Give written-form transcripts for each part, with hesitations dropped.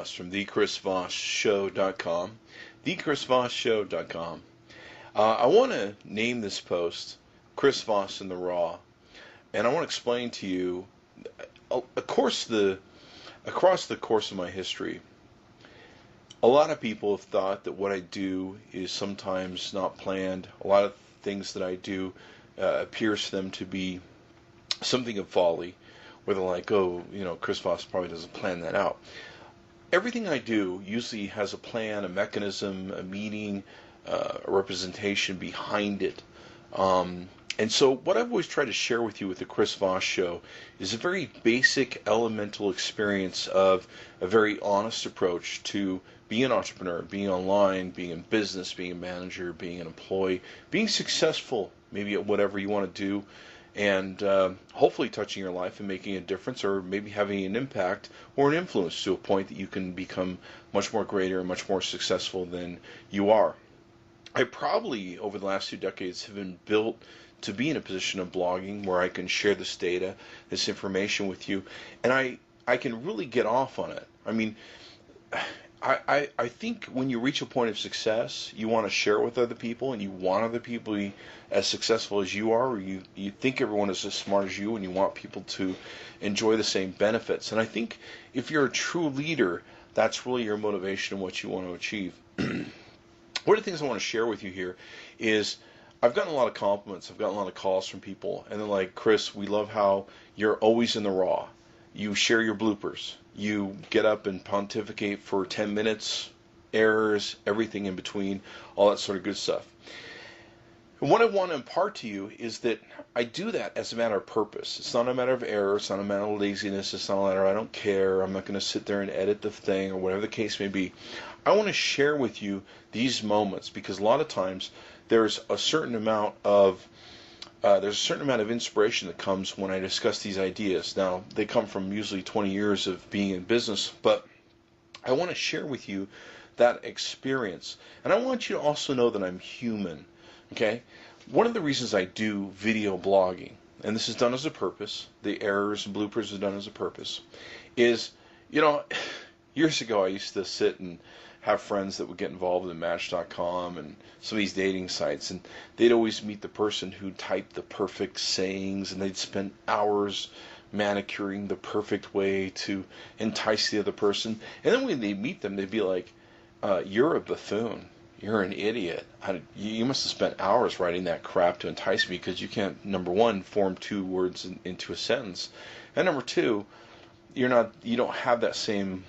Voss from thechrisvossshow.com. thechrisvossshow.com. I want to name this post Chris Voss in the Raw, and I want to explain to you, across the course of my history, a lot of people have thought that what I do is sometimes not planned. A lot of things that I do appears to them to be something of folly, where they're like, oh, Chris Voss probably doesn't plan that out. Everything I do usually has a plan, a mechanism, a meaning, a representation behind it. And so what I've always tried to share with you with the Chris Voss Show is a very basic, elemental experience of a very honest approach to being an entrepreneur, being online, being in business, being a manager, being an employee, being successful maybe at whatever you want to do, and hopefully touching your life and making a difference, or maybe having an impact or an influence to a point that you can become much more greater and much more successful than you are. I probably, over the last 2 decades, have been built to be in a position of blogging where I can share this data, this information with you, and I can really get off on it. I mean, I think when you reach a point of success, you want to share with other people, and you want other people to be as successful as you are, or you think everyone is as smart as you, and you want people to enjoy the same benefits. And I think if you're a true leader, that's really your motivation and what you want to achieve. One of the things I want to share with you here is I've gotten a lot of compliments. I've gotten a lot of calls from people, and they're like, Chris, we love how you're always in the raw. You share your bloopers. You get up and pontificate for 10 minutes, errors, everything in between, all that sort of good stuff. And what I want to impart to you is that I do that as a matter of purpose. It's not a matter of error. It's not a matter of laziness. It's not a matter of I don't care. I'm not going to sit there and edit the thing or whatever the case may be. I want to share with you these moments because a lot of times there's a certain amount of inspiration that comes when I discuss these ideas. Now, they come from usually 20 years of being in business, but I want to share with you that experience. And I want you to also know that I'm human, okay? One of the reasons I do video blogging, and this is done as a purpose, the errors and bloopers are done as a purpose, is, years ago I used to sit and have friends that would get involved in Match.com and some of these dating sites, and they'd always meet the person who typed the perfect sayings, and they'd spend hours manicuring the perfect way to entice the other person. And then when they meet them, they'd be like, you're a buffoon. You're an idiot. You must have spent hours writing that crap to entice me because you can't, number one, form 2 words into a sentence. And number 2, you don't have that same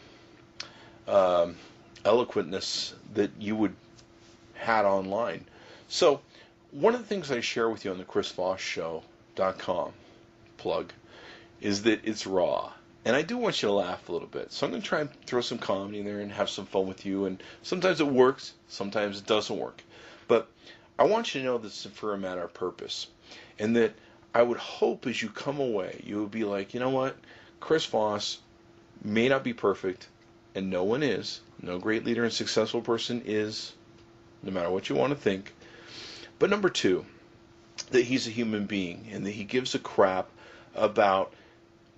eloquentness that you would had online. So one of the things I share with you on the chrisvossshow.com plug is that it's raw. And I do want you to laugh a little bit. So I'm going to try and throw some comedy in there and have some fun with you. And sometimes it works, sometimes it doesn't work. But I want you to know this is for a matter of purpose. And that I would hope as you come away, you would be like, you know what? Chris Voss may not be perfect, and no one is. No great leader and successful person is, no matter what you want to think. But number 2, that he's a human being and that he gives a crap about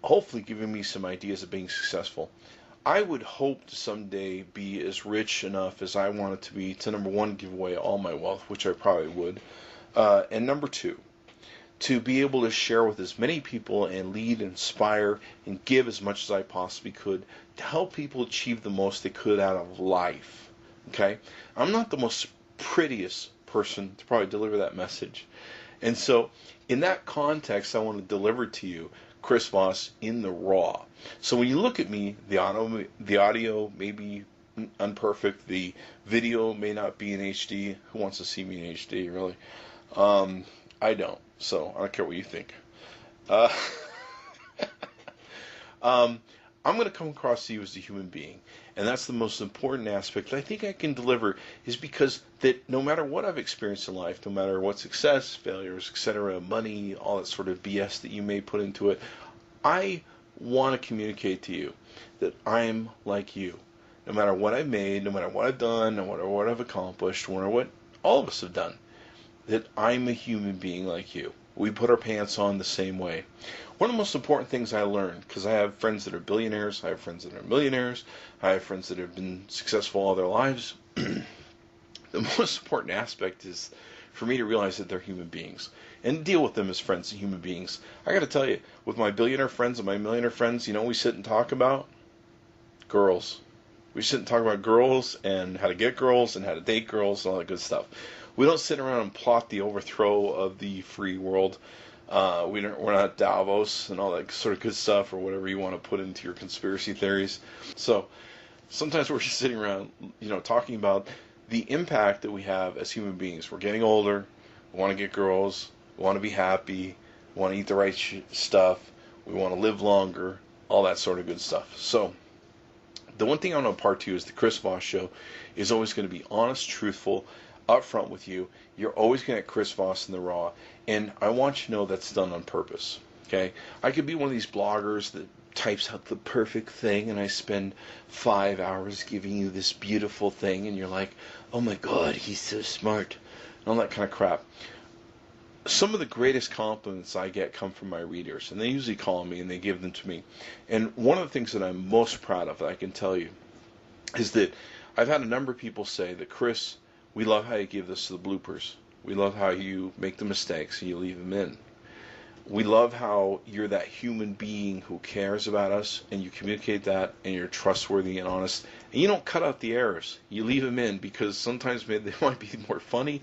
hopefully giving me some ideas of being successful. I would hope to someday be as rich enough as I want it to be to, number 1, give away all my wealth, which I probably would. And number 2, to be able to share with as many people and lead, inspire, and give as much as I possibly could to help people achieve the most they could out of life. Okay? I'm not the most prettiest person to probably deliver that message. And so, in that context, I want to deliver to you Chris Voss in the raw. So when you look at me, the audio may be unperfect, the video may not be in HD. Who wants to see me in HD, really? I don't. So I don't care what you think. I'm going to come across to you as a human being. And that's the most important aspect that I think I can deliver, is because that no matter what I've experienced in life, no matter what success, failures, etc., money, all that sort of BS that you may put into it, I want to communicate to you that I'm like you. No matter what I've made, no matter what I've done, no matter what I've accomplished, no matter what all of us have done, that I'm a human being like you. We put our pants on the same way. One of the most important things I learned, because I have friends that are billionaires, I have friends that are millionaires, I have friends that have been successful all their lives. The most important aspect is for me to realize that they're human beings and deal with them as friends and human beings. I got to tell you, with my billionaire friends and my millionaire friends, we sit and talk about girls. We sit and talk about girls and how to get girls and how to date girls and all that good stuff. We don't sit around and plot the overthrow of the free world. We're not Davos and all that sort of good stuff, or whatever you want to put into your conspiracy theories. So sometimes we're just sitting around, talking about the impact that we have as human beings. We're getting older. We want to get girls. We want to be happy. We want to eat the right stuff. We want to live longer. All that sort of good stuff. So the one thing I want to impart to you is the Chris Voss Show is always going to be honest, truthful, upfront with you. You're always going to get Chris Voss in the raw, and I want you to know that's done on purpose. Okay, I could be one of these bloggers that types out the perfect thing, and I spend 5 hours giving you this beautiful thing, and you're like, oh my God, he's so smart, and all that kind of crap. Some of the greatest compliments I get come from my readers, and they usually call me and they give them to me. And one of the things that I'm most proud of, I can tell you, is that I've had a number of people say that, Chris, we love how you give us the bloopers. We love how you make the mistakes and you leave them in. We love how you're that human being who cares about us, and you communicate that, and you're trustworthy and honest, and you don't cut out the errors. You leave them in because sometimes maybe they might be more funny,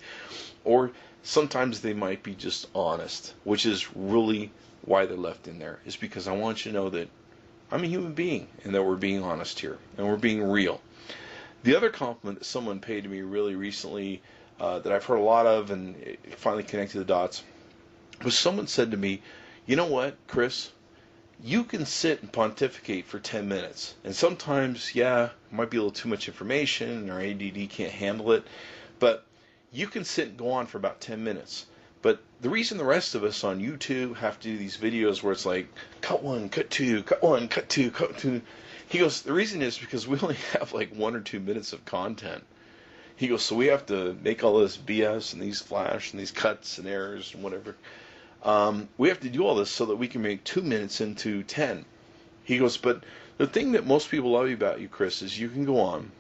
or sometimes they might be just honest, which is really why they're left in there, is because I want you to know that I'm a human being and that we're being honest here and we're being real. The other compliment that someone paid to me really recently, that I've heard a lot of, and it finally connected the dots, was someone said to me, you know what, Chris, you can sit and pontificate for 10 minutes. And sometimes, it might be a little too much information and our ADD can't handle it, but you can sit and go on for about 10 minutes. But the reason the rest of us on YouTube have to do these videos where it's like, cut one, cut two, cut one, cut two, cut two. He goes, the reason is because we only have like 1 or 2 minutes of content. He goes, so we have to make all this BS and these flash and these cuts and errors and whatever. We have to do all this so that we can make 2 minutes into 10. He goes, but the thing that most people love about you, Chris, is you can go on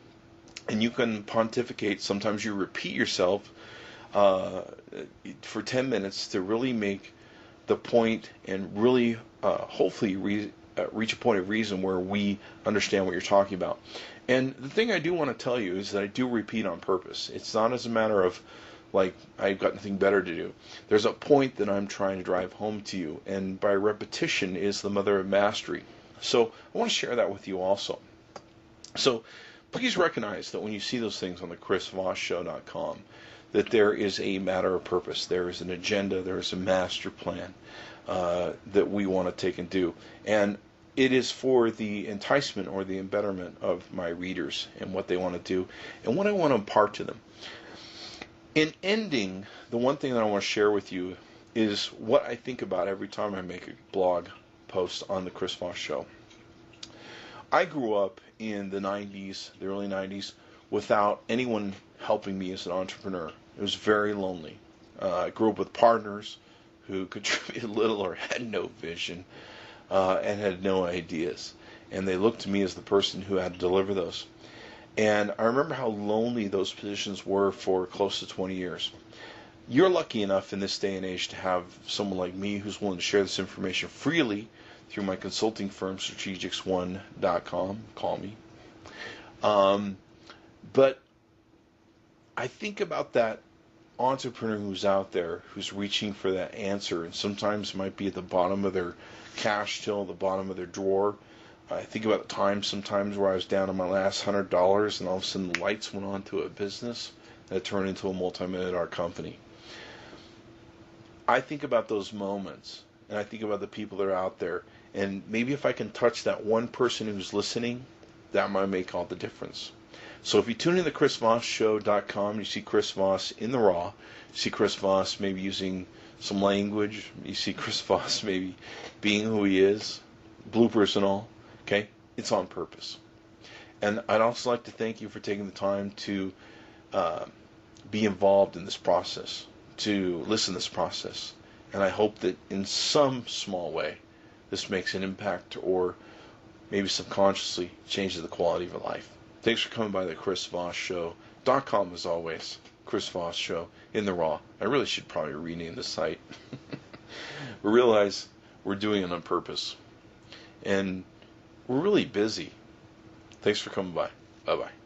and you can pontificate. Sometimes you repeat yourself for 10 minutes to really make the point and really hopefully reach a point of reason where we understand what you're talking about. And the thing I do want to tell you is that I do repeat on purpose. It's not as a matter of like I've got nothing better to do. There's a point that I'm trying to drive home to you, and by repetition is the mother of mastery. So I want to share that with you also. So please recognize that when you see those things on the chrisvossshow.com, that there is a matter of purpose. There is an agenda. There is a master plan that we want to take and do. And it is for the enticement or the embetterment of my readers and what they want to do and what I want to impart to them. In ending, the one thing that I want to share with you is what I think about every time I make a blog post on the Chris Voss Show. I grew up in the 90s, the early 90s, without anyone helping me as an entrepreneur. It was very lonely. I grew up with partners who contributed little or had no vision and had no ideas. And they looked to me as the person who had to deliver those. And I remember how lonely those positions were for close to 20 years. You're lucky enough in this day and age to have someone like me who's willing to share this information freely through my consulting firm, strategics1.com. Call me. But I think about that entrepreneur who's out there, who's reaching for that answer, and sometimes it might be at the bottom of their cash till, the bottom of their drawer. I think about the time sometimes where I was down to my last $100 and all of a sudden the lights went on to a business that turned into a multi-million-dollar company. I think about those moments, and I think about the people that are out there, and maybe if I can touch that one person who's listening, that might make all the difference. So if you tune in to chrisvossshow.com, you see Chris Voss in the raw, you see Chris Voss maybe using some language, you see Chris Voss maybe being who he is, bloopers and all. Okay, it's on purpose. And I'd also like to thank you for taking the time to be involved in this process, to listen to this process, And I hope that in some small way this makes an impact, or maybe subconsciously changes the quality of your life. Thanks for coming by the Chris Voss Show.com as always. Chris Voss Show in the raw. I really should probably rename the site. We realize we're doing it on purpose. And we're really busy. Thanks for coming by. Bye-bye.